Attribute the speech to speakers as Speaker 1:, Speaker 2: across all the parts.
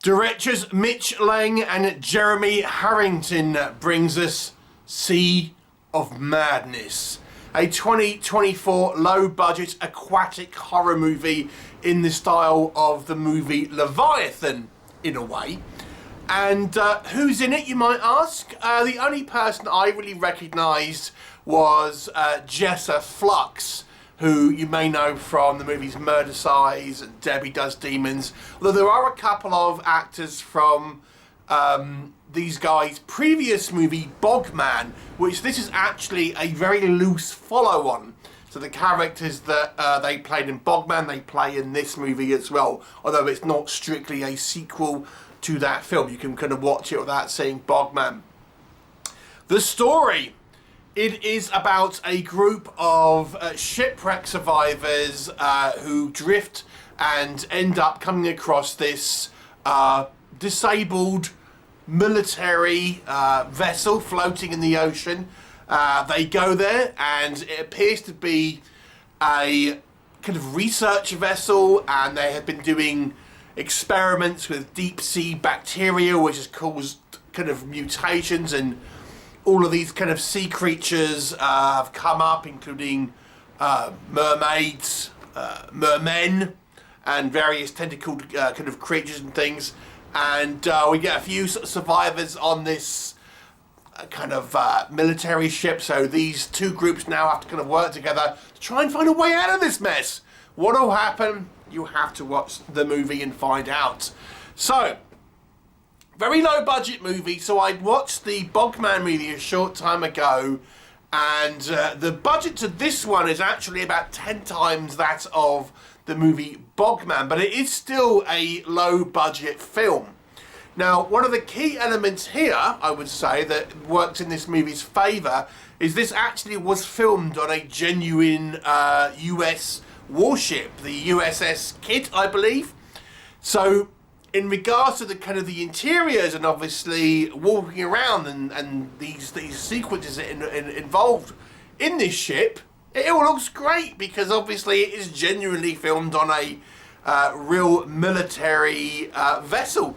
Speaker 1: Directors Mitch Lang and Jeremy Harrington brings us Sea of Madness, a 2024 low-budget aquatic horror movie in the style of the movie Leviathan, in a way. And who's in it, you might ask? The only person I really recognised was Jessa Flux, who you may know from the movies Murder Size and Debbie Does Demons. Although there are a couple of actors from these guys' previous movie Bogman, which this is actually a very loose follow-on. So the characters that they played in Bogman, they play in this movie as well. Although it's not strictly a sequel to that film. You can kind of watch it without seeing Bogman. The story. It is about a group of shipwreck survivors who drift and end up coming across this disabled military vessel floating in the ocean. They go there and it appears to be a kind of research vessel, and they have been doing experiments with deep sea bacteria which has caused kind of mutations, and all of these kind of sea creatures have come up, including mermaids, mermen, and various tentacled kind of creatures and things. And we get a few survivors on this kind of military ship. So these two groups now have to kind of work together to try and find a way out of this mess. What will happen? You have to watch the movie and find out. So, very low budget movie. So I watched the Bogman movie a short time ago, and the budget to this one is actually about 10 times that of the movie Bogman, but it is still a low budget film. Now, one of the key elements here, I would say, that works in this movie's favour is this actually was filmed on a genuine US warship, the USS Kidd, I believe. So in regards to the kind of the interiors and obviously walking around and these sequences involved in this ship, it all looks great because obviously it is genuinely filmed on a real military vessel.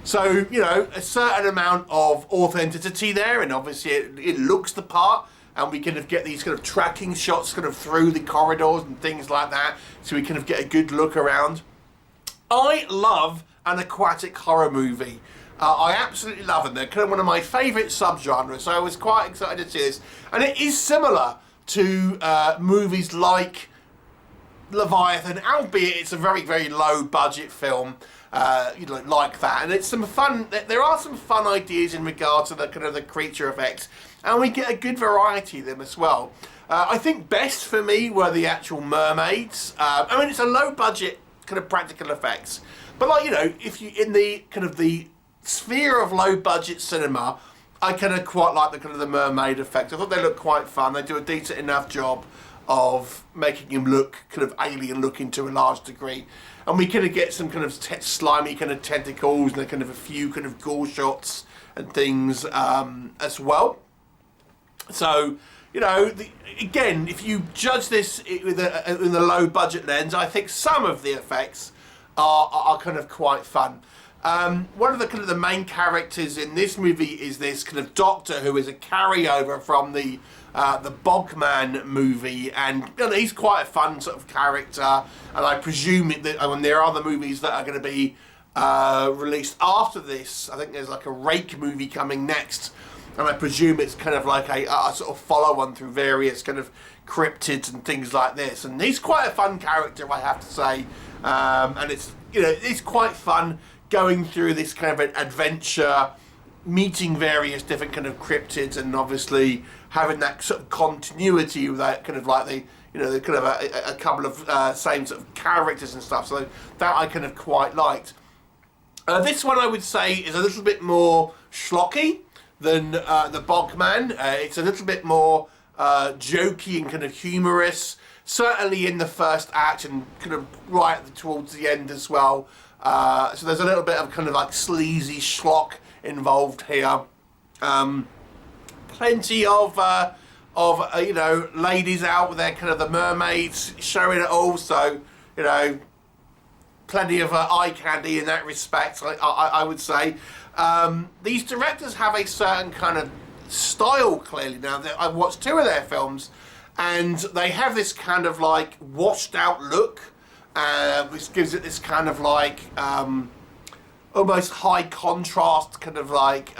Speaker 1: So, you know, a certain amount of authenticity there, and obviously it looks the part, and we kind of get these kind of tracking shots kind of through the corridors and things like that, so we kind of get a good look around. I love an aquatic horror movie. I absolutely love them. They're kind of one of my favourite subgenres, so I was quite excited to see this. And it is similar to movies like Leviathan, albeit it's a very, very low budget film, you know, like that. And it's some fun, there are some fun ideas in regard to the kind of the creature effects, and we get a good variety of them as well. I think best for me were the actual mermaids. I mean, it's a low budget kind of practical effects, but like, you know, if you in the kind of the sphere of low budget cinema, I kind of quite like the kind of the mermaid effect. I thought they look quite fun. They do a decent enough job of making him look kind of alien looking to a large degree, and we kind of get some kind of slimy kind of tentacles and kind of a few kind of gore shots and things as well. So, you know, again, if you judge this with a low budget lens, I think some of the effects are kind of quite fun. One of the kind of the main characters in this movie is this kind of doctor who is a carryover from the Bogman movie, and you know, he's quite a fun sort of character. And I presume that when there are other movies that are going to be released after this, I think there's like a Rake movie coming next, and I presume it's kind of like a sort of follow-on through various kind of cryptids and things like this. And he's quite a fun character, I have to say, and it's, you know, it's quite fun going through this kind of an adventure, meeting various different kind of cryptids, and obviously having that sort of continuity with that kind of like the, you know, the kind of a couple of same sort of characters and stuff. So that I kind of quite liked. This one I would say is a little bit more schlocky than the Bogman. It's a little bit more jokey and kind of humorous, certainly in the first act and kind of right towards the end as well. So there's a little bit of kind of like sleazy schlock involved here. Plenty of you know, ladies out with their kind of the mermaids showing it all. So, you know, plenty of eye candy in that respect, I would say. These directors have a certain kind of style, clearly. Now, I've watched 2 of their films, and they have this kind of like washed out look, which gives it this kind of like almost high contrast, kind of like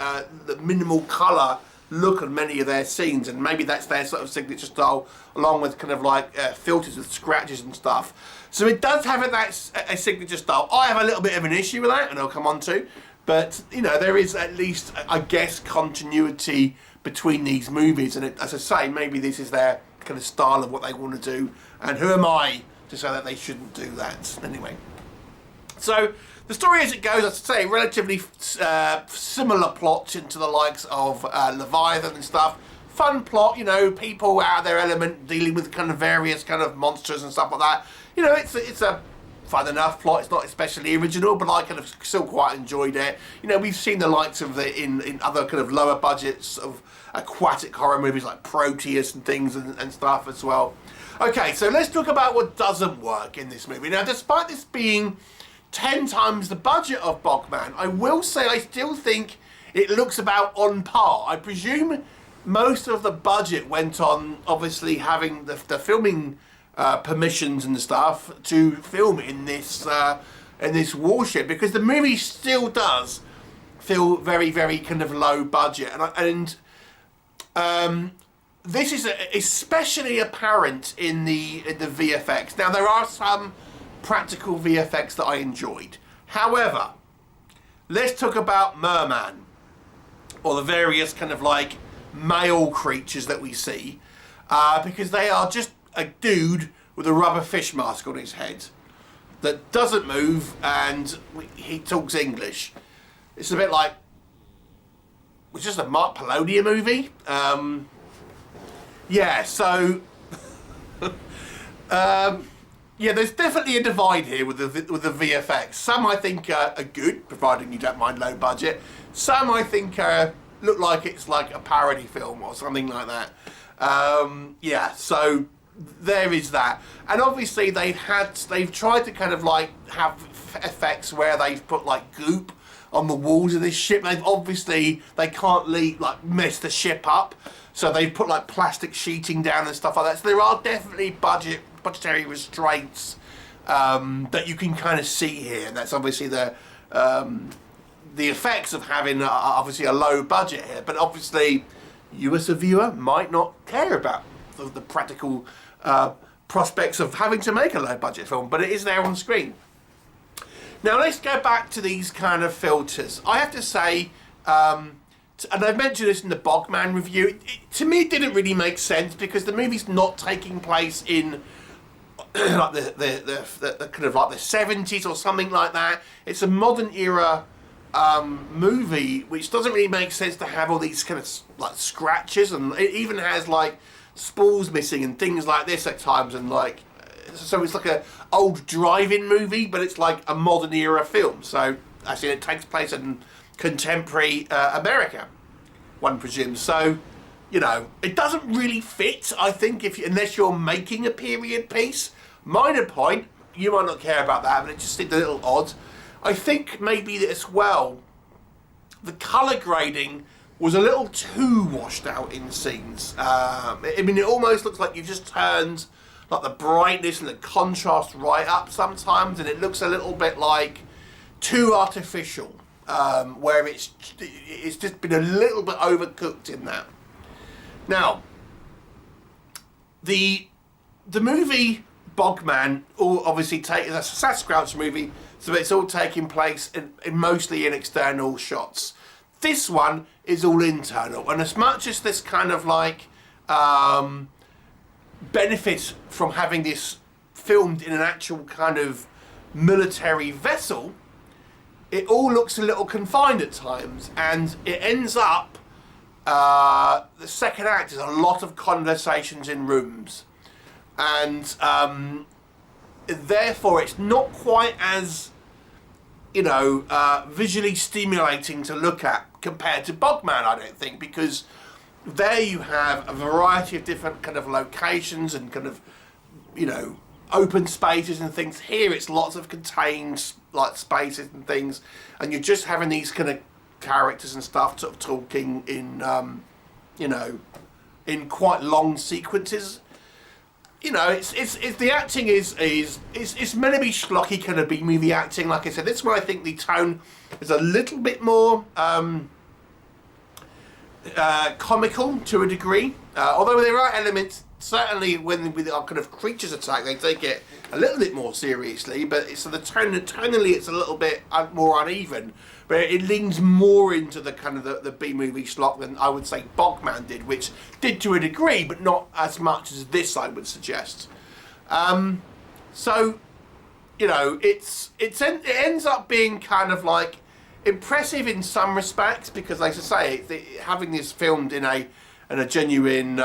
Speaker 1: the minimal colour look on many of their scenes, and maybe that's their sort of signature style, along with kind of like filters with scratches and stuff. So it does have a signature style. I have a little bit of an issue with that, and I'll come on to, but you know, there is at least, I guess, continuity between these movies, and as I say, maybe this is their kind of style of what they want to do, and who am I to say that they shouldn't do that? Anyway, so the story as it goes, as I say, relatively similar plots into the likes of Leviathan and stuff. Fun plot, you know, people out of their element dealing with kind of various kind of monsters and stuff like that. You know, it's a fun enough plot. It's not especially original, but I kind of still quite enjoyed it. You know, we've seen the likes of it in other kind of lower budgets of aquatic horror movies like Proteus and things and stuff as well. Okay, so let's talk about what doesn't work in this movie. Now, despite this being 10 times the budget of Bogman, I will say I still think it looks about on par. I presume most of the budget went on obviously having the filming permissions and stuff to film in this warship, because the movie still does feel very, very kind of low budget, and this is especially apparent in the VFX. Now, there are some practical VFX that I enjoyed. However, let's talk about Merman, or the various kind of like male creatures that we see, because they are just a dude with a rubber fish mask on his head that doesn't move, and he talks English. It's a bit like, it's just a Mark Polonia movie. Yeah, so yeah, there's definitely a divide here with the VFX. Some I think are good, providing you don't mind low budget. Some I think look like it's like a parody film or something like that. Yeah, so there is that. And obviously they've tried to kind of like have effects where they've put like goop on the walls of this ship. They can't mess the ship up, so they've put like plastic sheeting down and stuff like that. So there are definitely budgetary restraints that you can kind of see here, and that's obviously the effects of having obviously a low budget here. But obviously, you as a viewer might not care about the practical prospects of having to make a low budget film, but it is there on screen. Now let's go back to these kind of filters. I have to say, and I've mentioned this in the Bogman review, to me it didn't really make sense, because the movie's not taking place in like the kind of like the 70s or something like that. It's a modern era movie, which doesn't really make sense to have all these kind of like scratches, and it even has like spools missing and things like this at times, and like, so it's like a old drive-in movie, but it's like a modern era film. So actually it takes place in contemporary America, one presumes. So, you know, it doesn't really fit, I think, unless you're making a period piece. Minor point, you might not care about that, but it just seemed a little odd. I think maybe as well, the colour grading was a little too washed out in scenes. I mean, it almost looks like you've just turned like the brightness and the contrast right up sometimes, and it looks a little bit like too artificial, where it's just been a little bit overcooked in that. Now, the movie Bogman, obviously it's a Sasquatch movie, so it's all taking place in mostly in external shots. This one is all internal, and as much as this kind of like benefits from having this filmed in an actual kind of military vessel, it all looks a little confined at times, and it ends up the second act is a lot of conversations in rooms, and therefore it's not quite as, you know, visually stimulating to look at compared to Bogman, I don't think, because there you have a variety of different kind of locations and kind of, you know, open spaces and things. Here it's lots of contained like spaces and things, and you're just having these kind of characters and stuff sort of talking in you know, in quite long sequences. You know, it's the acting is meant to be schlocky kind of B-movie acting. Like I said, this one I think the tone is a little bit more comical to a degree, although there are elements. Certainly, when with our kind of creatures attack, they take it a little bit more seriously. But it's the tonally, it's a little bit more uneven. But it leans more into the kind of the B-movie slot than I would say Bogman did, which did to a degree, but not as much as this, I would suggest. So, you know, it ends up being kind of like impressive in some respects because, like I say, having this filmed in a genuine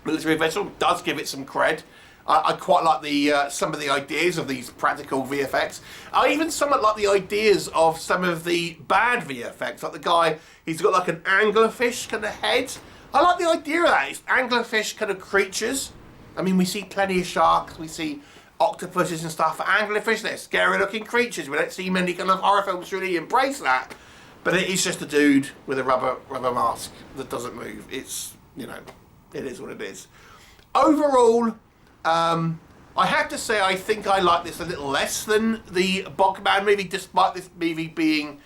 Speaker 1: military vessel does give it some cred. I quite like the some of the ideas of these practical VFX. I even somewhat like the ideas of some of the bad VFX. Like the guy, he's got like an anglerfish kind of head. I like the idea of that. It's anglerfish kind of creatures. I mean, we see plenty of sharks, we see octopuses and stuff. But anglerfish, they're scary looking creatures. We don't see many kind of horror films really embrace that. But it is just a dude with a rubber mask that doesn't move. It's, you know, it is what it is. Overall, I have to say I think I like this a little less than the Bogman movie, despite this movie being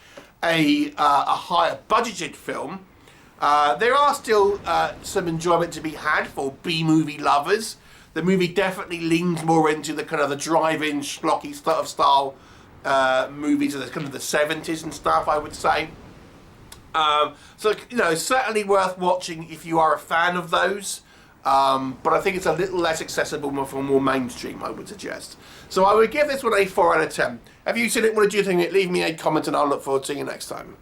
Speaker 1: a higher budgeted film. There are still some enjoyment to be had for B-movie lovers. The movie definitely leans more into the kind of the drive-in schlocky sort of style movies of the kind of the 70s and stuff, I would say. So, you know, certainly worth watching if you are a fan of those. But I think it's a little less accessible for more mainstream, I would suggest. So I would give this one a 4 out of 10. Have you seen it? What did you think of it? Leave me a comment and I'll look forward to seeing you next time.